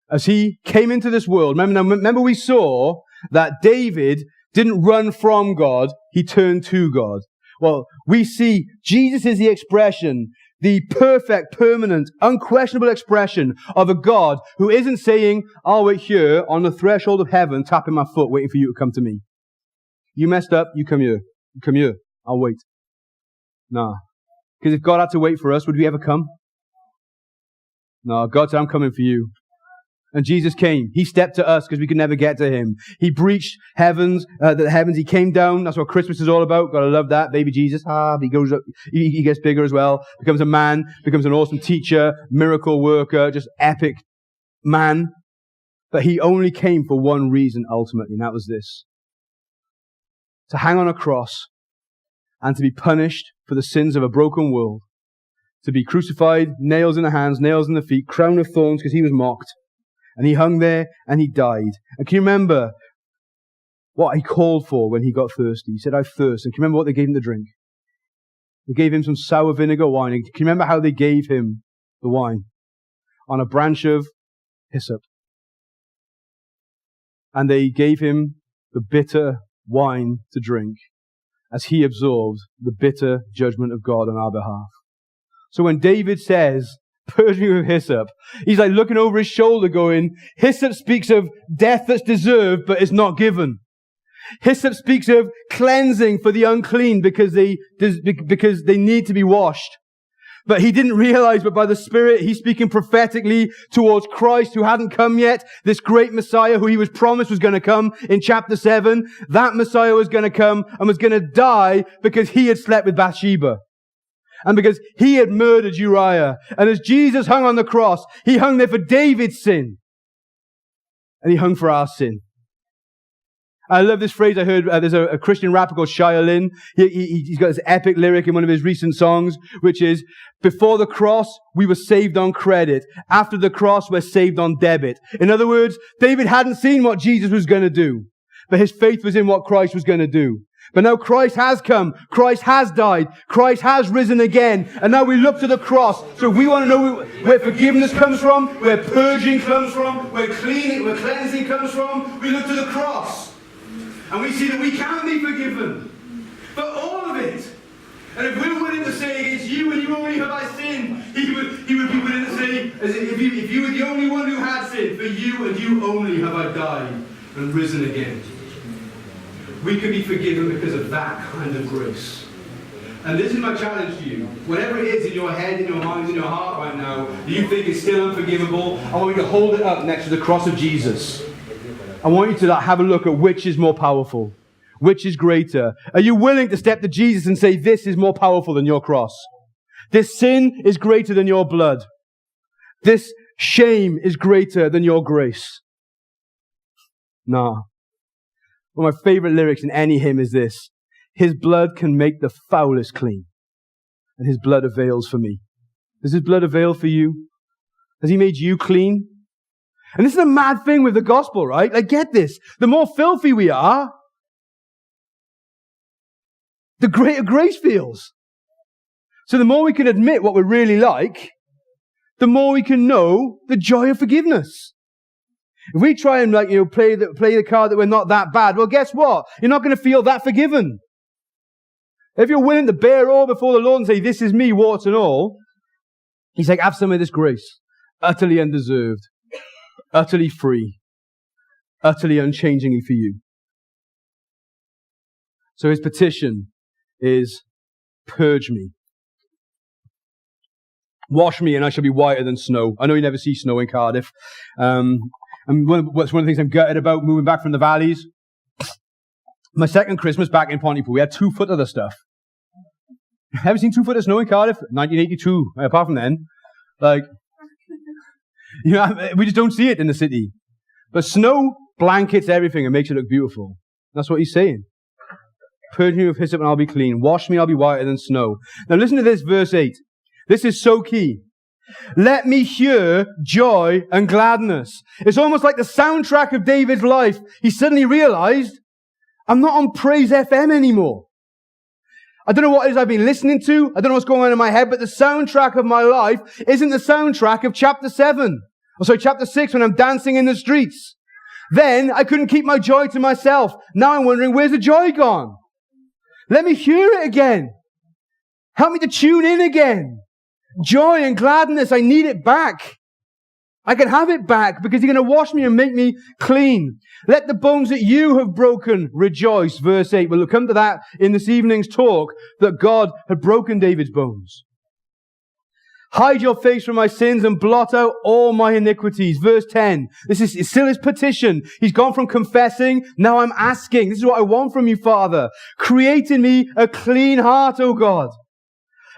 as he came into this world, remember we saw that David didn't run from God, he turned to God. Well, we see Jesus is the expression, the perfect, permanent, unquestionable expression of a God who isn't saying, I'll wait here on the threshold of heaven, tapping my foot, waiting for you to come to me. You messed up, you come here. You come here, I'll wait. No. Because if God had to wait for us, would we ever come? No, God said, I'm coming for you. And Jesus came. He stepped to us because we could never get to him. He breached the heavens. He came down. That's what Christmas is all about. Gotta love that. Baby Jesus. He goes up. He gets bigger as well. Becomes a man. Becomes an awesome teacher, miracle worker, just epic man. But he only came for one reason ultimately, and that was this. To hang on a cross and to be punished for the sins of a broken world. To be crucified, nails in the hands, nails in the feet, crown of thorns because he was mocked. And he hung there and he died. And can you remember what he called for when he got thirsty? He said, I thirst. And can you remember what they gave him to drink? They gave him some sour vinegar wine. And can you remember how they gave him the wine? On a branch of hyssop. And they gave him the bitter wine to drink as he absorbed the bitter judgment of God on our behalf. So when David says, purge me with hyssop, he's like looking over his shoulder going, hyssop speaks of death that's deserved but is not given. Hyssop speaks of cleansing for the unclean because they need to be washed. But he didn't realize, but by the Spirit, he's speaking prophetically towards Christ who hadn't come yet. This great Messiah who he was promised was going to come in chapter 7. That Messiah was going to come and was going to die because he had slept with Bathsheba. And because he had murdered Uriah. And as Jesus hung on the cross, he hung there for David's sin. And he hung for our sin. I love this phrase I heard. There's a Christian rapper called Shia Lynn. He's got this epic lyric in one of his recent songs, which is, before the cross, we were saved on credit. After the cross, we're saved on debit. In other words, David hadn't seen what Jesus was going to do, but his faith was in what Christ was going to do. But now Christ has come. Christ has died. Christ has risen again. And now we look to the cross. So if we want to know where forgiveness comes from, where purging comes from, where cleansing comes from, we look to the cross. And we see that we can be forgiven. For all of it. And if we're willing to say, against you and you only have I sinned, he would be willing to say, as if you were the only one who had sinned, for you and you only have I died and risen again. We can be forgiven because of that kind of grace. And this is my challenge to you. Whatever it is in your head, in your mind, in your heart right now, that you think is still unforgivable, I want you to hold it up next to the cross of Jesus. I want you to have a look at which is more powerful. Which is greater? Are you willing to step to Jesus and say, this is more powerful than your cross? This sin is greater than your blood. This shame is greater than your grace. Nah. One of my favorite lyrics in any hymn is this: his blood can make the foulest clean, and his blood avails for me. Does his blood avail for you? Has he made you clean? And this is a mad thing with the gospel, right? Like, get this. The more filthy we are, the greater grace feels. So the more we can admit what we're really like, the more we can know the joy of forgiveness. If we try and play the card that we're not that bad, well, guess what? You're not going to feel that forgiven. If you're willing to bear all before the Lord and say, this is me, warts and all, he's like, have some of this grace. Utterly undeserved. Utterly free. Utterly unchangingly for you. So his petition is, purge me. Wash me and I shall be whiter than snow. I know you never see snow in Cardiff. And one of the things I'm gutted about moving back from the valleys. My second Christmas back in Pontypool, we had 2 foot of the stuff. Have you seen 2 foot of snow in Cardiff? 1982. Apart from then, we just don't see it in the city. But snow blankets everything and makes it look beautiful. That's what he's saying. Purge me with hyssop and I'll be clean. Wash me, I'll be whiter than snow. Now listen to this, verse 8. This is so key. Let me hear joy and gladness. It's almost like the soundtrack of David's life. He suddenly realized, I'm not on Praise FM anymore. I don't know what it is I've been listening to. I don't know what's going on in my head, but the soundtrack of my life isn't the soundtrack of chapter 6 when I'm dancing in the streets. Then I couldn't keep my joy to myself. Now I'm wondering, where's the joy gone? Let me hear it again. Help me to tune in again. Joy and gladness, I need it back. I can have it back because you're going to wash me and make me clean. Let the bones that you have broken rejoice, verse 8. We'll come to that in this evening's talk, that God had broken David's bones. Hide your face from my sins and blot out all my iniquities. Verse 10. This is still his petition. He's gone from confessing. Now I'm asking. This is what I want from you, Father. Create in me a clean heart, O God,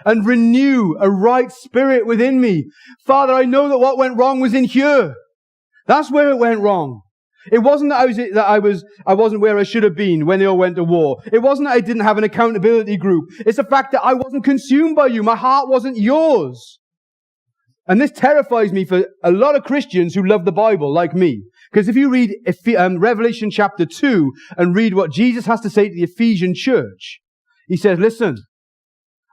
and renew a right spirit within me. Father, I know that what went wrong was in here. That's where it went wrong. It wasn't that I wasn't where I should have been when they all went to war. It wasn't that I didn't have an accountability group. It's the fact that I wasn't consumed by you. My heart wasn't yours. And this terrifies me for a lot of Christians who love the Bible, like me. Because if you read Revelation chapter 2 and read what Jesus has to say to the Ephesian church, he says, listen,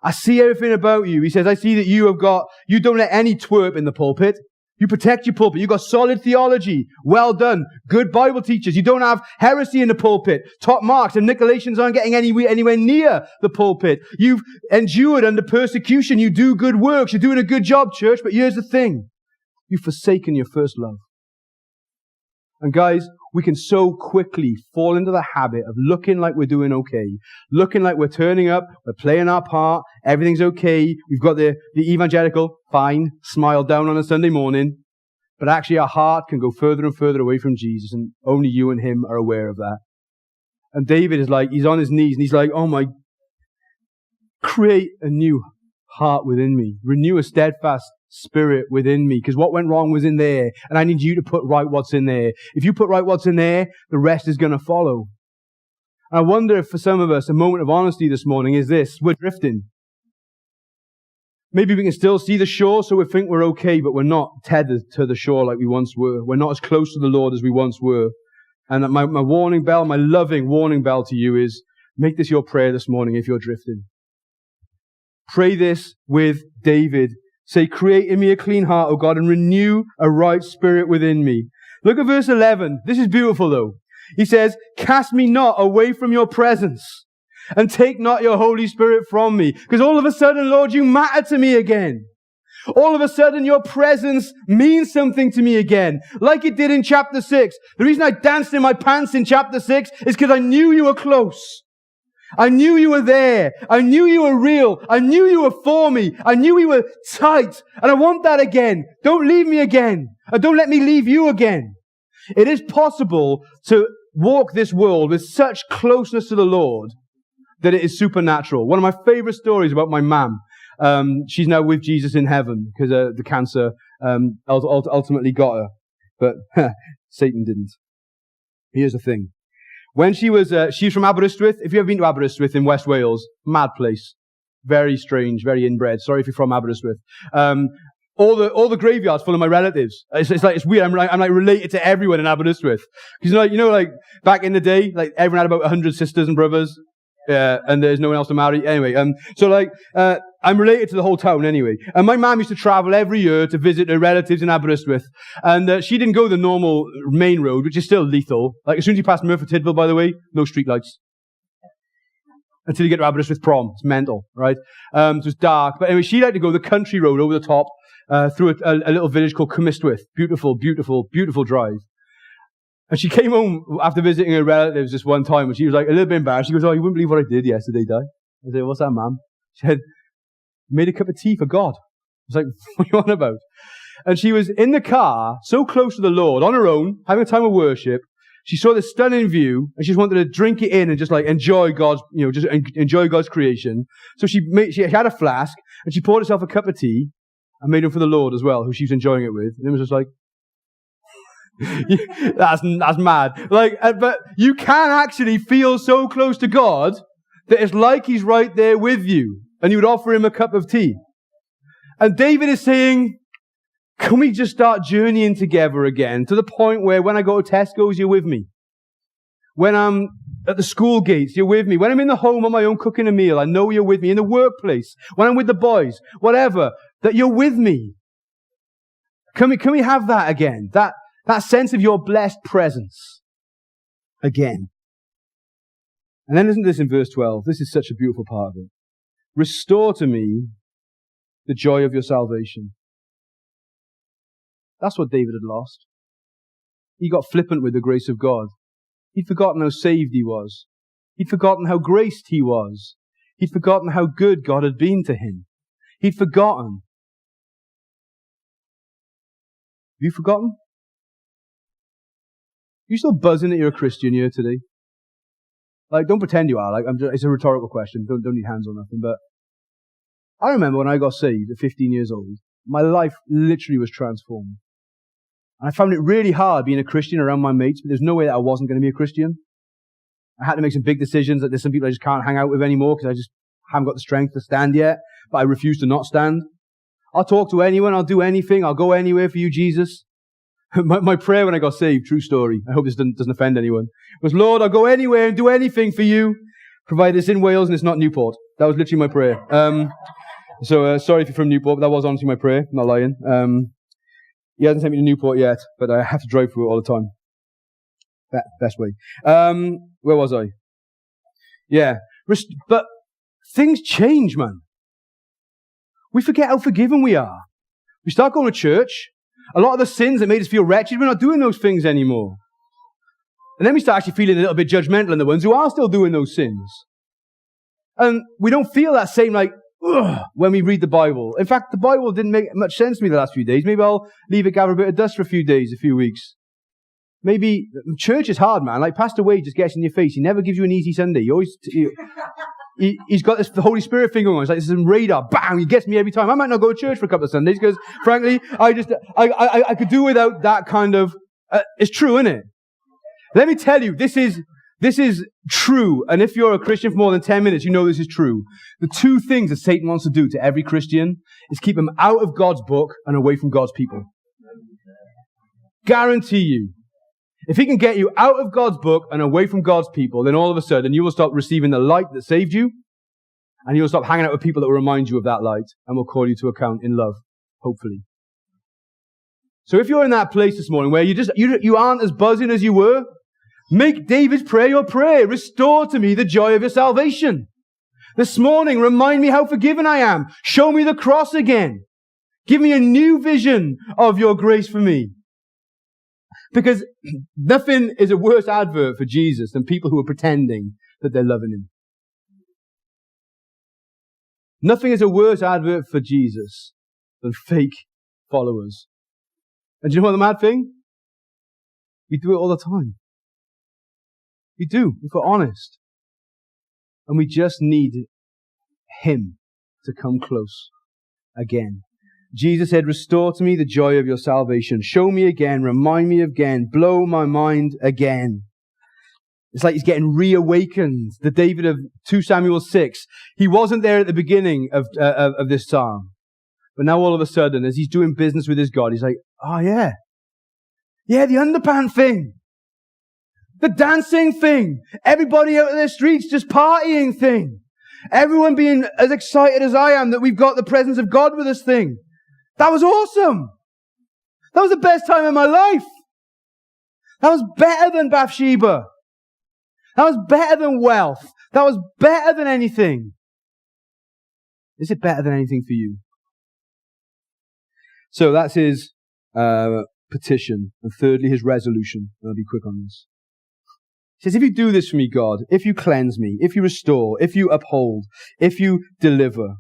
I see everything about you. He says, I see that you don't let any twerp in the pulpit. You protect your pulpit. You've got solid theology. Well done. Good Bible teachers. You don't have heresy in the pulpit. Top marks and Nicolaitans aren't getting anywhere near the pulpit. You've endured under persecution. You do good works. You're doing a good job, church. But here's the thing. You've forsaken your first love. And guys, we can so quickly fall into the habit of looking like we're doing okay, looking like we're turning up, we're playing our part, everything's okay, we've got the evangelical, fine, smile down on a Sunday morning, but actually our heart can go further and further away from Jesus, and only you and him are aware of that. And David is like, he's on his knees, and he's like, oh my, create a new heart within me, renew a steadfast spirit within me, because what went wrong was in there, and I need you to put right what's in there. If you put right what's in there, the rest is going to follow. I wonder if for some of us, a moment of honesty this morning is this: we're drifting. Maybe we can still see the shore, so we think we're okay, but we're not tethered to the shore like we once were. We're not as close to the Lord as we once were. And my warning bell, my loving warning bell to you is, make this your prayer this morning if you're drifting. Pray this with David. Say, create in me a clean heart, O God, and renew a right spirit within me. Look at verse 11. This is beautiful though. He says, cast me not away from your presence, and take not your Holy Spirit from me. Because all of a sudden, Lord, you matter to me again. All of a sudden, your presence means something to me again. Like it did in chapter 6. The reason I danced in my pants in chapter 6 is because I knew you were close. I knew you were there. I knew you were real. I knew you were for me. I knew we were tight. And I want that again. Don't leave me again. And don't let me leave you again. It is possible to walk this world with such closeness to the Lord that it is supernatural. One of my favorite stories about my mum. She's now with Jesus in heaven because the cancer ultimately got her. But Satan didn't. Here's the thing. When she's from Aberystwyth. If you've ever been to Aberystwyth in West Wales, mad place. Very strange, very inbred. Sorry if you're from Aberystwyth. All the graveyards full of my relatives. It's weird. I'm like related to everyone in Aberystwyth. Because like back in the day, like everyone had about 100 sisters and brothers. And there's no one else to marry. Anyway, I'm related to the whole town anyway. And my mum used to travel every year to visit her relatives in Aberystwyth. And she didn't go the normal main road, which is still lethal. Like as soon as you pass Merthyr Tydfil, by the way, no street lights. Until you get to Aberystwyth Prom. It's mental, right? So it's dark. But anyway, she liked to go the country road over the top through a little village called Cwmystwyth. Beautiful, beautiful, beautiful drive. And she came home after visiting her relatives this one time, and she was like a little bit embarrassed. She goes, "Oh, you wouldn't believe what I did yesterday, Dai." I said, "What's that, ma'am?" She said, "Made a cup of tea for God." I was like, "What are you on about?" And she was in the car, so close to the Lord, on her own, having a time of worship. She saw this stunning view, and she just wanted to drink it in and just like enjoy God's, just enjoy God's creation. So she had a flask, and she poured herself a cup of tea, and made it for the Lord as well, who she was enjoying it with. And it was just like, that's mad. But you can actually feel so close to God that it's like He's right there with you, and you would offer Him a cup of tea. And David is saying, can we just start journeying together again to the point where when I go to Tesco's, you're with me. When I'm at the school gates, you're with me. When I'm in the home on my own cooking a meal, I know you're with me. In the workplace, when I'm with the boys, whatever, that you're with me. Can we have that again? That sense of your blessed presence again. And then listen to this in verse 12. This is such a beautiful part of it. Restore to me the joy of your salvation. That's what David had lost. He got flippant with the grace of God. He'd forgotten how saved he was. He'd forgotten how graced he was. He'd forgotten how good God had been to him. He'd forgotten. Have you forgotten? You still buzzing that you're a Christian here today? Like, don't pretend you are. It's a rhetorical question. Don't need hands on nothing. But I remember when I got saved at 15 years old, my life literally was transformed. And I found it really hard being a Christian around my mates, but there's no way that I wasn't going to be a Christian. I had to make some big decisions. That there's some people I just can't hang out with anymore because I just haven't got the strength to stand yet. But I refuse to not stand. I'll talk to anyone. I'll do anything. I'll go anywhere for you, Jesus. My prayer when I got saved, true story, I hope this doesn't offend anyone, was, Lord, I'll go anywhere and do anything for you, provided it's in Wales and it's not Newport. That was literally my prayer. Sorry if you're from Newport, but that was honestly my prayer, I'm not lying. He hasn't sent me to Newport yet, but I have to drive through it all the time. Best way. Where was I? Yeah. But things change, man. We forget how forgiven we are. We start going to church. A lot of the sins that made us feel wretched, we're not doing those things anymore. And then we start actually feeling a little bit judgmental on the ones who are still doing those sins. And we don't feel that same, when we read the Bible. In fact, the Bible didn't make much sense to me the last few days. Maybe I'll leave it gather a bit of dust for a few days, a few weeks. Maybe church is hard, man. Like Pastor Wade just gets in your face. He never gives you an easy Sunday. He's got the Holy Spirit thing going on. It's like this radar. Bang! He gets me every time. I might not go to church for a couple of Sundays because, frankly, I could do without that kind of. It's true, isn't it? Let me tell you, this is This is true. And if you're a Christian for more than 10 minutes, you know this is true. The two things that Satan wants to do to every Christian is keep them out of God's book and away from God's people. Guarantee you. If he can get you out of God's book and away from God's people, then all of a sudden you will stop receiving the light that saved you, and you'll stop hanging out with people that will remind you of that light and will call you to account in love, hopefully. So if you're in that place this morning where you aren't as buzzing as you were, make David's prayer your prayer. Restore to me the joy of your salvation. This morning, remind me how forgiven I am. Show me the cross again. Give me a new vision of your grace for me. Because nothing is a worse advert for Jesus than people who are pretending that they're loving him. Nothing is a worse advert for Jesus than fake followers. And do you know what the mad thing? We do it all the time. We do, if we're honest. And we just need him to come close again. Jesus said, restore to me the joy of your salvation. Show me again, remind me again, blow my mind again. It's like he's getting reawakened. The David of 2 Samuel 6. He wasn't there at the beginning of this psalm. But now all of a sudden, as he's doing business with his God, he's like, oh yeah. Yeah, the underpants thing. The dancing thing. Everybody out in the streets just partying thing. Everyone being as excited as I am that we've got the presence of God with us thing. That was awesome. That was the best time of my life. That was better than Bathsheba. That was better than wealth. That was better than anything. Is it better than anything for you? So that's his petition. And thirdly, his resolution. I'll be quick on this. He says, if you do this for me, God, if you cleanse me, if you restore, if you uphold, if you deliver,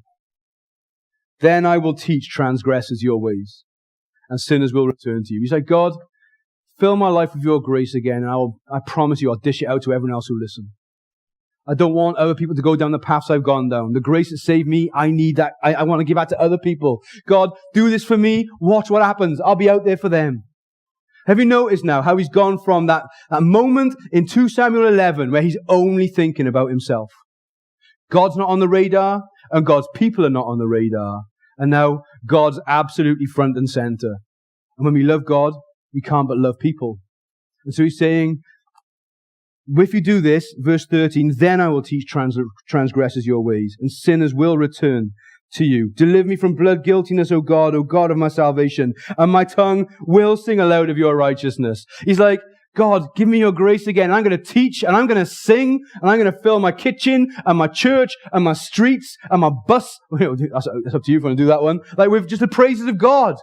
then I will teach transgressors your ways, and sinners will return to you. He's like, God, fill my life with your grace again, and I promise you, I'll dish it out to everyone else who listen. I don't want other people to go down the paths I've gone down. The grace that saved me, I need that. I want to give that to other people. God, do this for me. Watch what happens. I'll be out there for them. Have you noticed now how he's gone from that moment in 2 Samuel 11 where he's only thinking about himself? God's not on the radar, and God's people are not on the radar. And now God's absolutely front and center. And when we love God, we can't but love people. And so he's saying, if you do this, verse 13, then I will teach transgressors your ways, and sinners will return to you. Deliver me from blood guiltiness, O God of my salvation, and my tongue will sing aloud of your righteousness. He's like, God, give me your grace again. I'm going to teach, and I'm going to sing, and I'm going to fill my kitchen, and my church, and my streets, and my bus. That's up to you if you want to do that one. Like with just the praises of God.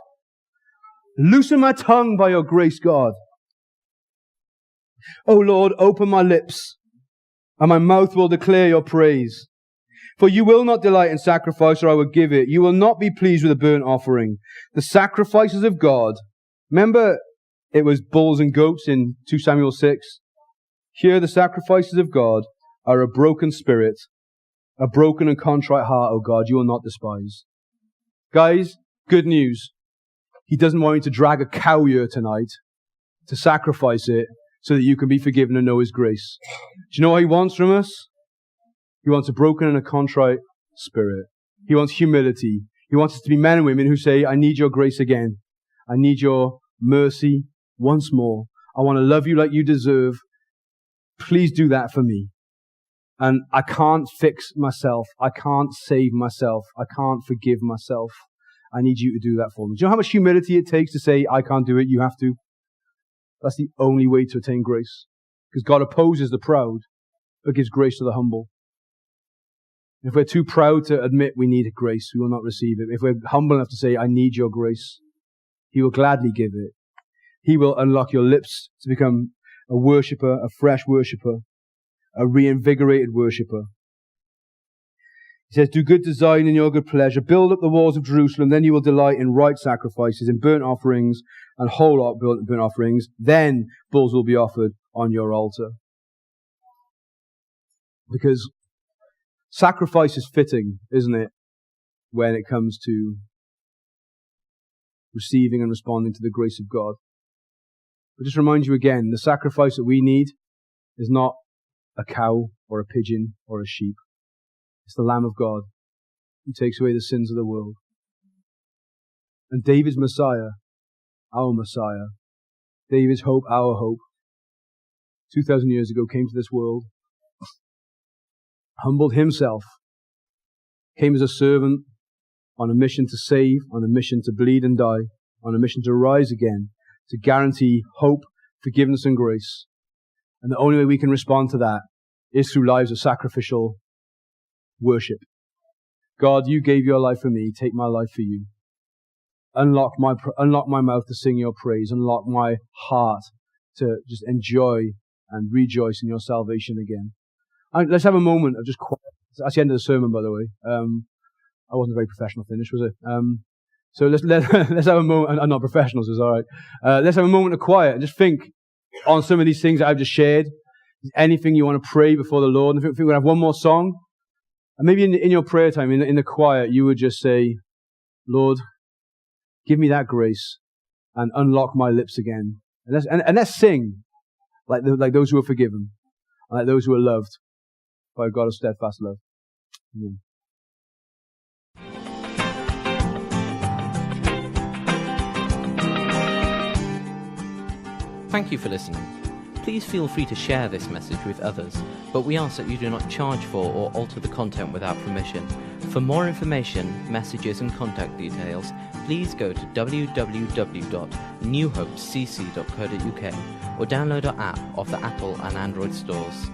Loosen my tongue by your grace, God. O Lord, open my lips, and my mouth will declare your praise. For you will not delight in sacrifice, or I will give it. You will not be pleased with a burnt offering. The sacrifices of God. Remember, it was bulls and goats in 2 Samuel 6. Here the sacrifices of God are a broken spirit, a broken and contrite heart, O God, you will not despise. Guys, good news. He doesn't want you to drag a cow here tonight to sacrifice it so that you can be forgiven and know his grace. Do you know what he wants from us? He wants a broken and a contrite spirit. He wants humility. He wants us to be men and women who say, I need your grace again. I need your mercy once more. I want to love you like you deserve. Please do that for me. And I can't fix myself. I can't save myself. I can't forgive myself. I need you to do that for me. Do you know how much humility it takes to say, I can't do it, you have to? That's the only way to attain grace. Because God opposes the proud, but gives grace to the humble. If we're too proud to admit we need grace, we will not receive it. If we're humble enough to say, I need your grace, he will gladly give it. He will unlock your lips to become a worshipper, a fresh worshipper, a reinvigorated worshipper. He says, do good design in your good pleasure. Build up the walls of Jerusalem. Then you will delight in right sacrifices, in burnt offerings and whole burnt offerings. Then bulls will be offered on your altar. Because sacrifice is fitting, isn't it, when it comes to receiving and responding to the grace of God. But just remind you again, the sacrifice that we need is not a cow or a pigeon or a sheep. It's the Lamb of God who takes away the sins of the world. And David's Messiah, our Messiah, David's hope, our hope, 2,000 years ago came to this world, humbled himself, came as a servant on a mission to save, on a mission to bleed and die, on a mission to rise again, to guarantee hope, forgiveness and grace. And the only way we can respond to that is through lives of sacrificial worship. God, you gave your life for me, take my life for you. Unlock my mouth to sing your praise, unlock my heart to just enjoy and rejoice in your salvation again. Let's have a moment of just quiet. That's the end of the sermon, by the way. I wasn't a very professional finish, was it? So let's have a moment. I'm not professionals, it's all right. Let's have a moment of quiet and just think on some of these things that I've just shared. Is anything you want to pray before the Lord? And if we're going to have one more song, and maybe in your prayer time, in the quiet, you would just say, Lord, give me that grace and unlock my lips again. And let's sing like those who are forgiven, like those who are loved by a God of steadfast love. Amen. Thank you for listening. Please feel free to share this message with others, but we ask that you do not charge for or alter the content without permission. For more information, messages and contact details, please go to www.newhopecc.co.uk or download our app off the Apple and Android stores.